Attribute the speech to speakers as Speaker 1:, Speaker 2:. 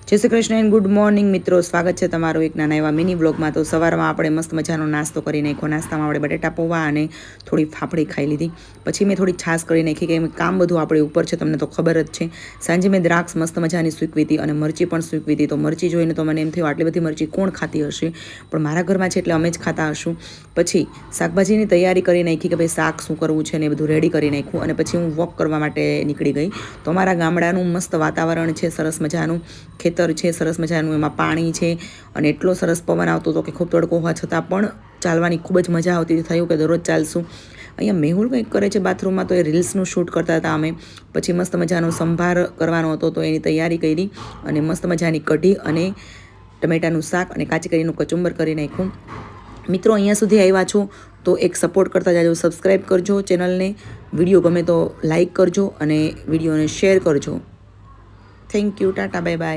Speaker 1: જય Shri Krishna and good morning મિત્રો, સ્વાગત છે તમારું એક નાના એવા મિની બ્લોગમાં। તો સવારમાં આપણે મસ્ત મજાનો નાસ્તો કરી નાખ્યો। નાસ્તામાં આપણે બટેટા પૌવા અને થોડી ફાફડી ખાઈ લીધી। પછી મેં થોડી છાશ કરી નાખી કે કામ બધું આપણે ઉપર છે, તમને તો ખબર જ છે। સાંજે મેં દ્રાક્ષ મસ્ત મજાની સૂકવી હતી અને મરચી પણ સૂકવી હતી। તો મરચી જોઈને તો મને એમ થયું આટલી બધી મરચી કોણ ખાતી હશે, પણ મારા ઘરમાં છે એટલે અમે જ ખાતા હશું। પછી શાકભાજીની તૈયારી કરી નાખી કે ભાઈ શાક શું કરવું છે ને એ બધું રેડી કરી નાખ્યું અને પછી હું વોક કરવા માટે નીકળી ગઈ। તો અમારા ગામડાનું મસ્ત વાતાવરણ છે, સરસ મજાનું ખેતર છે, સરસ મજાનું એમાં પાણી છે અને એટલો સરસ પવન આવતો હતો કે ખૂબ તડકો હોવા છતાં પણ ચાલવાની ખૂબ જ મજા આવતી। થયું કે દરરોજ ચાલશું। અહીંયા મેહુલ કંઈક કરે છે બાથરૂમમાં, તો એ રીલ્સનું શૂટ કરતા હતા અમે। પછી મસ્ત મજાનો સંભાર કરવાનો હતો તો એની તૈયારી કરી અને મસ્ત મજાની કઢી અને ટમેટાનું શાક અને કાચી કરીનું કચુંબર કરી નાખ્યું। મિત્રો, અહીંયા સુધી આવ્યા છો તો એક સપોર્ટ કરતા જાજો, સબસ્ક્રાઈબ કરજો ચેનલને, વિડીયો ગમે તો લાઈક કરજો અને વિડીયોને શેર કરજો। Thank you, Tata, bye bye.